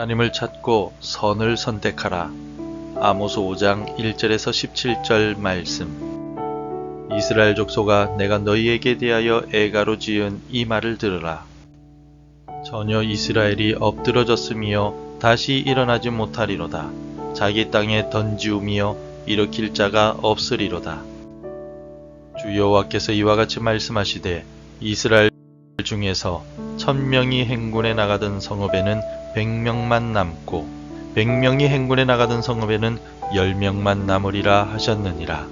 하나님을 찾고 선을 선택하라. 아모스 5장 1절에서 17절 말씀. 이스라엘 족속아, 내가 너희에게 대하여 애가로 지은 이 말을 들으라. 전혀 이스라엘이 엎드러졌으며 다시 일어나지 못하리로다. 자기 땅에 던지우며 일으킬 자가 없으리로다. 주 여호와께서 이와 같이 말씀하시되, 이스라엘 중에서 1000명이 행군에 나가던 성읍에는 100명만 남고 100명이 행군에 나가던 성읍에는 10명만 남으리라 하셨느니라.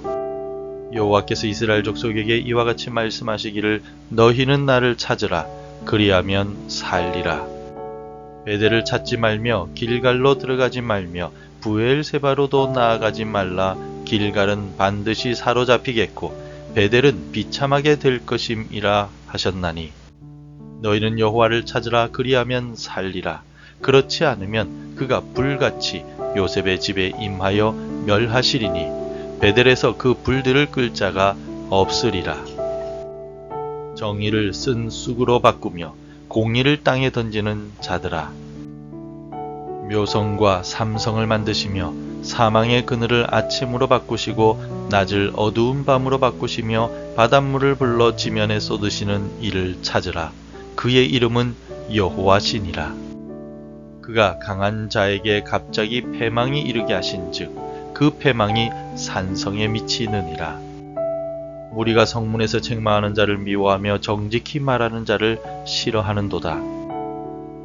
여호와께서 이스라엘 족속에게 이와 같이 말씀하시기를, 너희는 나를 찾으라. 그리하면 살리라. 베델을 찾지 말며 길갈로 들어가지 말며 브엘세바로도 나아가지 말라. 길갈은 반드시 사로잡히겠고 베델은 비참하게 될 것임이라 하셨나니, 너희는 여호와를 찾으라. 그리하면 살리라. 그렇지 않으면 그가 불같이 요셉의 집에 임하여 멸하시리니 베델에서 그 불들을 끌 자가 없으리라. 정의를 쓴 쑥으로 바꾸며 공의를 땅에 던지는 자들아, 묘성과 삼성을 만드시며 사망의 그늘을 아침으로 바꾸시고 낮을 어두운 밤으로 바꾸시며 바닷물을 불러 지면에 쏟으시는 이를 찾으라. 그의 이름은 여호와시니라. 그가 강한 자에게 갑자기 패망이 이르게 하신즉 그 패망이 산성에 미치느니라. 무리가 성문에서 책망하는 자를 미워하며 정직히 말하는 자를 싫어하는도다.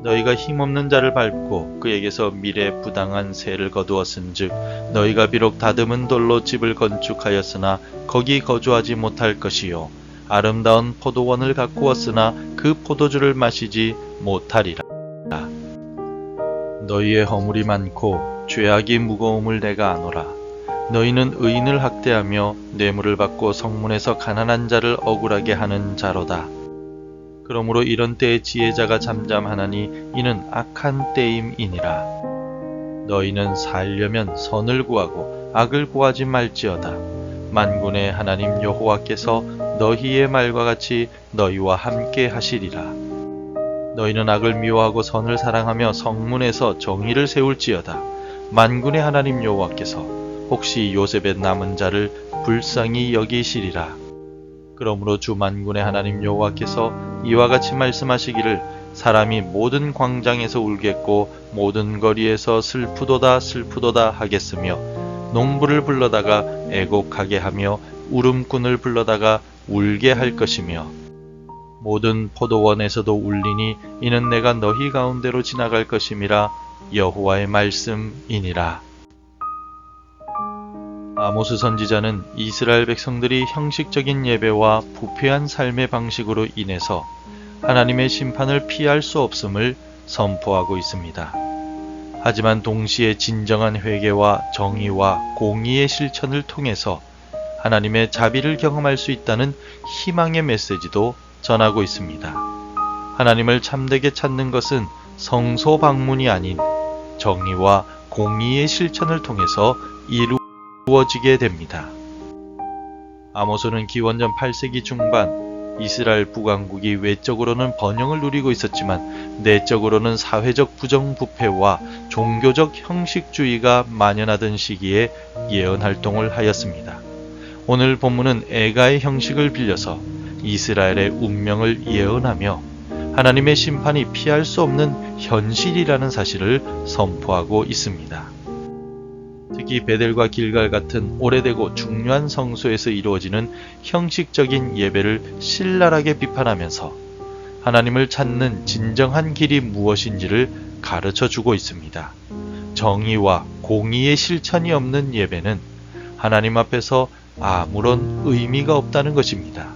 너희가 힘없는 자를 밟고 그에게서 미래 부당한 세를 거두었은즉 너희가 비록 다듬은 돌로 집을 건축하였으나 거기 거주하지 못할 것이요, 아름다운 포도원을 가꾸었으나 그 포도주를 마시지 못하리라. 너희의 허물이 많고 죄악이 무거움을 내가 아노라. 너희는 의인을 학대하며 뇌물을 받고 성문에서 가난한 자를 억울하게 하는 자로다. 그러므로 이런 때에 지혜자가 잠잠하나니 이는 악한 때임이니라. 너희는 살려면 선을 구하고 악을 구하지 말지어다. 만군의 하나님 여호와께서 너희의 말과 같이 너희와 함께 하시리라. 너희는 악을 미워하고 선을 사랑하며 성문에서 정의를 세울지어다. 만군의 하나님 여호와께서 혹시 요셉의 남은 자를 불쌍히 여기시리라. 그러므로 주 만군의 하나님 여호와께서 이와 같이 말씀하시기를, 사람이 모든 광장에서 울겠고 모든 거리에서 슬프도다 슬프도다 하겠으며, 농부를 불러다가 애곡하게 하며 울음꾼을 불러다가 울게 할 것이며, 모든 포도원에서도 울리니 이는 내가 너희 가운데로 지나갈 것임이라. 여호와의 말씀이니라. 아모스 선지자는 이스라엘 백성들이 형식적인 예배와 부패한 삶의 방식으로 인해서 하나님의 심판을 피할 수 없음을 선포하고 있습니다. 하지만 동시에 진정한 회개와 정의와 공의의 실천을 통해서 하나님의 자비를 경험할 수 있다는 희망의 메시지도 전하고 있습니다. 하나님을 참되게 찾는 것은 성소 방문이 아닌 정의와 공의의 실천을 통해서 이루어지게 됩니다. 아모스는 기원전 8세기 중반 이스라엘 북왕국이 외적으로는 번영을 누리고 있었지만 내적으로는 사회적 부정부패와 종교적 형식주의가 만연하던 시기에 예언 활동을 하였습니다. 오늘 본문은 애가의 형식을 빌려서 이스라엘의 운명을 예언하며 하나님의 심판이 피할 수 없는 현실이라는 사실을 선포하고 있습니다. 특히 베델과 길갈 같은 오래되고 중요한 성소에서 이루어지는 형식적인 예배를 신랄하게 비판하면서 하나님을 찾는 진정한 길이 무엇인지를 가르쳐 주고 있습니다. 정의와 공의의 실천이 없는 예배는 하나님 앞에서 아무런 의미가 없다는 것입니다.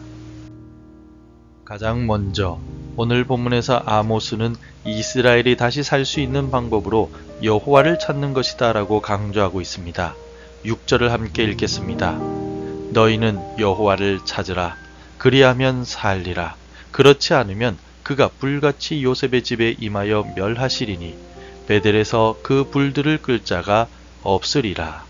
가장 먼저 오늘 본문에서 아모스는 이스라엘이 다시 살 수 있는 방법으로 여호와를 찾는 것이다 라고 강조하고 있습니다. 6절을 함께 읽겠습니다. 너희는 여호와를 찾으라. 그리하면 살리라. 그렇지 않으면 그가 불같이 요셉의 집에 임하여 멸하시리니 베델에서 그 불들을 끌 자가 없으리라.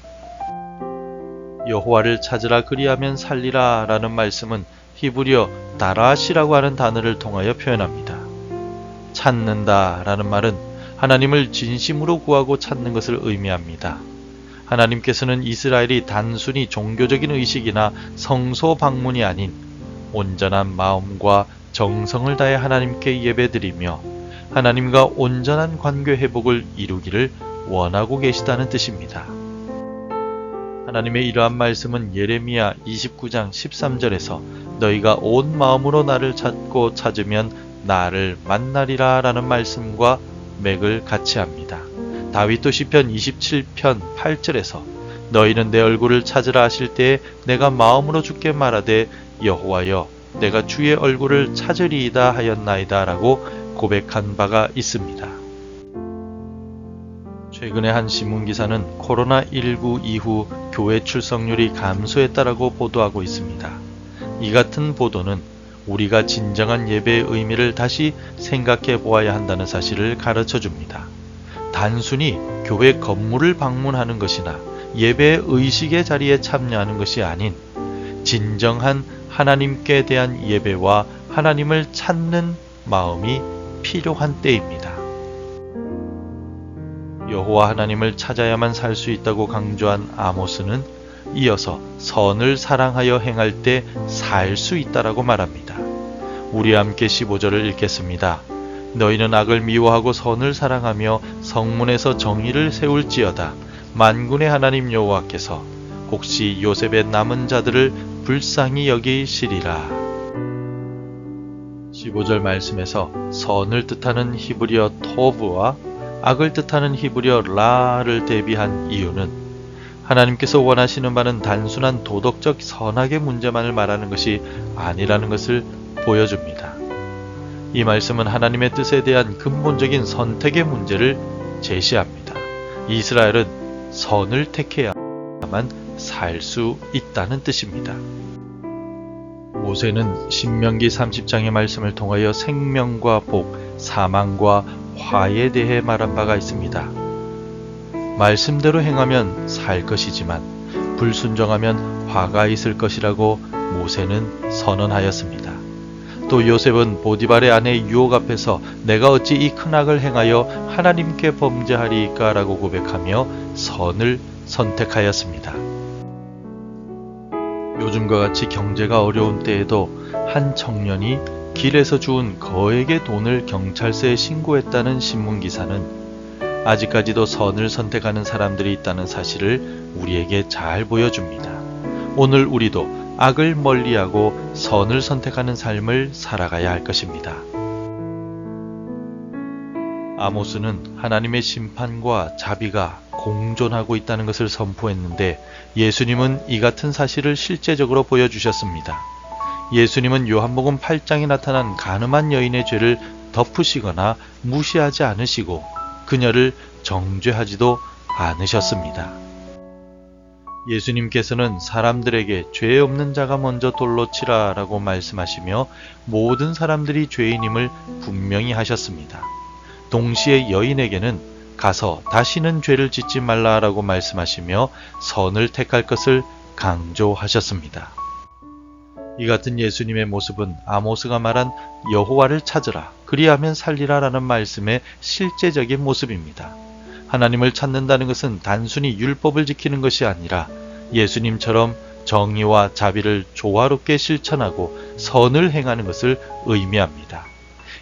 여호와를 찾으라. 그리하면 살리라 라는 말씀은 히브리어 다라시라고 하는 단어를 통하여 표현합니다. 찾는다 라는 말은 하나님을 진심으로 구하고 찾는 것을 의미합니다. 하나님께서는 이스라엘이 단순히 종교적인 의식이나 성소 방문이 아닌 온전한 마음과 정성을 다해 하나님께 예배드리며 하나님과 온전한 관계 회복을 이루기를 원하고 계시다는 뜻입니다. 하나님의 이러한 말씀은 예레미야 29장 13절에서 너희가 온 마음으로 나를 찾고 찾으면 나를 만나리라 라는 말씀과 맥을 같이 합니다. 다윗도 시편 27편 8절에서 너희는 내 얼굴을 찾으라 하실 때에 내가 마음으로 주께 말하되 여호와여 내가 주의 얼굴을 찾으리이다 하였나이다 라고 고백한 바가 있습니다. 최근에 한 신문기사는 코로나19 이후 교회 출석률이 감소했다라고 보도하고 있습니다. 이 같은 보도는 우리가 진정한 예배의 의미를 다시 생각해 보아야 한다는 사실을 가르쳐 줍니다. 단순히 교회 건물을 방문하는 것이나 예배의 의식의 자리에 참여하는 것이 아닌 진정한 하나님께 대한 예배와 하나님을 찾는 마음이 필요한 때입니다. 여호와 하나님을 찾아야만 살 수 있다고 강조한 아모스는 이어서 선을 사랑하여 행할 때 살 수 있다라고 말합니다. 우리 함께 15절을 읽겠습니다. 너희는 악을 미워하고 선을 사랑하며 성문에서 정의를 세울지어다. 만군의 하나님 여호와께서 혹시 요셉의 남은 자들을 불쌍히 여기시리라. 15절 말씀에서 선을 뜻하는 히브리어 토브와 악을 뜻하는 히브리어 라를 대비한 이유는 하나님께서 원하시는 바는 단순한 도덕적 선악의 문제만을 말하는 것이 아니라는 것을 보여줍니다. 이 말씀은 하나님의 뜻에 대한 근본적인 선택의 문제를 제시합니다. 이스라엘은 선을 택해야만 살 수 있다는 뜻입니다. 모세는 신명기 30장의 말씀을 통하여 생명과 복, 사망과 화에 대해 말한 바가 있습니다. 말씀대로 행하면 살 것이지만 불순종하면 화가 있을 것이라고 모세는 선언하였습니다. 또 요셉은 보디발의 아내 유혹 앞에서 내가 어찌 이 큰 악을 행하여 하나님께 범죄하리이까 라고 고백하며 선을 선택하였습니다. 요즘과 같이 경제가 어려운 때에도 한 청년이 길에서 주운 거액의 돈을 경찰서에 신고했다는 신문기사는 아직까지도 선을 선택하는 사람들이 있다는 사실을 우리에게 잘 보여줍니다. 오늘 우리도 악을 멀리하고 선을 선택하는 삶을 살아가야 할 것입니다. 아모스는 하나님의 심판과 자비가 공존하고 있다는 것을 선포했는데 예수님은 이 같은 사실을 실제적으로 보여주셨습니다. 예수님은 요한복음 8장에 나타난 가늠한 여인의 죄를 덮으시거나 무시하지 않으시고 그녀를 정죄하지도 않으셨습니다. 예수님께서는 사람들에게 죄 없는 자가 먼저 돌로 치라 라고 말씀하시며 모든 사람들이 죄인임을 분명히 하셨습니다. 동시에 여인에게는 가서 다시는 죄를 짓지 말라라고 말씀하시며 선을 택할 것을 강조하셨습니다. 이 같은 예수님의 모습은 아모스가 말한 여호와를 찾으라 그리하면 살리라 라는 말씀의 실제적인 모습입니다. 하나님을 찾는다는 것은 단순히 율법을 지키는 것이 아니라 예수님처럼 정의와 자비를 조화롭게 실천하고 선을 행하는 것을 의미합니다.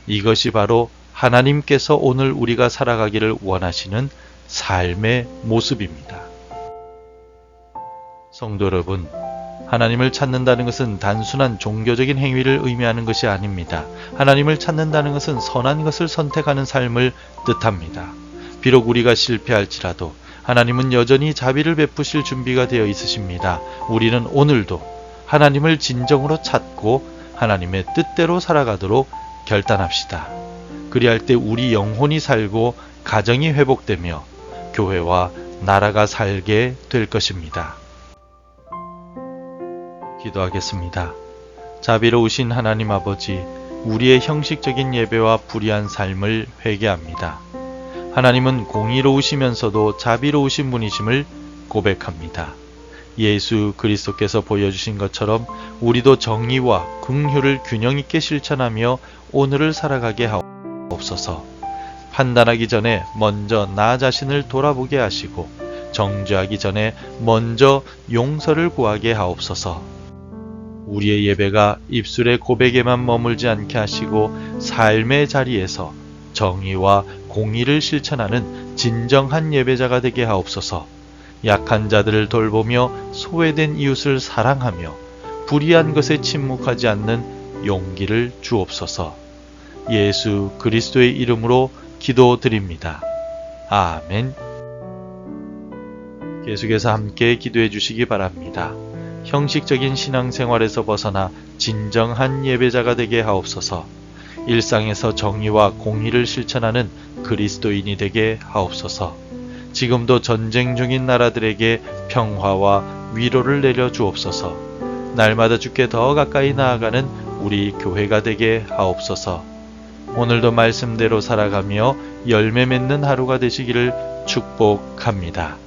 이것이 바로 하나님께서 오늘 우리가 살아가기를 원하시는 삶의 모습입니다. 성도 여러분, 하나님을 찾는다는 것은 단순한 종교적인 행위를 의미하는 것이 아닙니다. 하나님을 찾는다는 것은 선한 것을 선택하는 삶을 뜻합니다. 비록 우리가 실패할지라도 하나님은 여전히 자비를 베푸실 준비가 되어 있으십니다. 우리는 오늘도 하나님을 진정으로 찾고 하나님의 뜻대로 살아가도록 결단합시다. 그리할 때 우리 영혼이 살고 가정이 회복되며 교회와 나라가 살게 될 것입니다. 기도하겠습니다. 자비로우신 하나님 아버지, 우리의 형식적인 예배와 불의한 삶을 회개합니다. 하나님은 공의로우시면서도 자비로우신 분이심을 고백합니다. 예수 그리스도께서 보여주신 것처럼 우리도 정의와 긍휼을 균형 있게 실천하며 오늘을 살아가게 하옵소서. 판단하기 전에 먼저 나 자신을 돌아보게 하시고 정죄하기 전에 먼저 용서를 구하게 하옵소서. 우리의 예배가 입술의 고백에만 머물지 않게 하시고 삶의 자리에서 정의와 공의를 실천하는 진정한 예배자가 되게 하옵소서. 약한 자들을 돌보며 소외된 이웃을 사랑하며 불의한 것에 침묵하지 않는 용기를 주옵소서. 예수 그리스도의 이름으로 기도드립니다. 아멘. 계속해서 함께 기도해 주시기 바랍니다. 형식적인 신앙생활에서 벗어나 진정한 예배자가 되게 하옵소서. 일상에서 정의와 공의를 실천하는 그리스도인이 되게 하옵소서. 지금도 전쟁 중인 나라들에게 평화와 위로를 내려 주옵소서. 날마다 주께 더 가까이 나아가는 우리 교회가 되게 하옵소서. 오늘도 말씀대로 살아가며 열매 맺는 하루가 되시기를 축복합니다.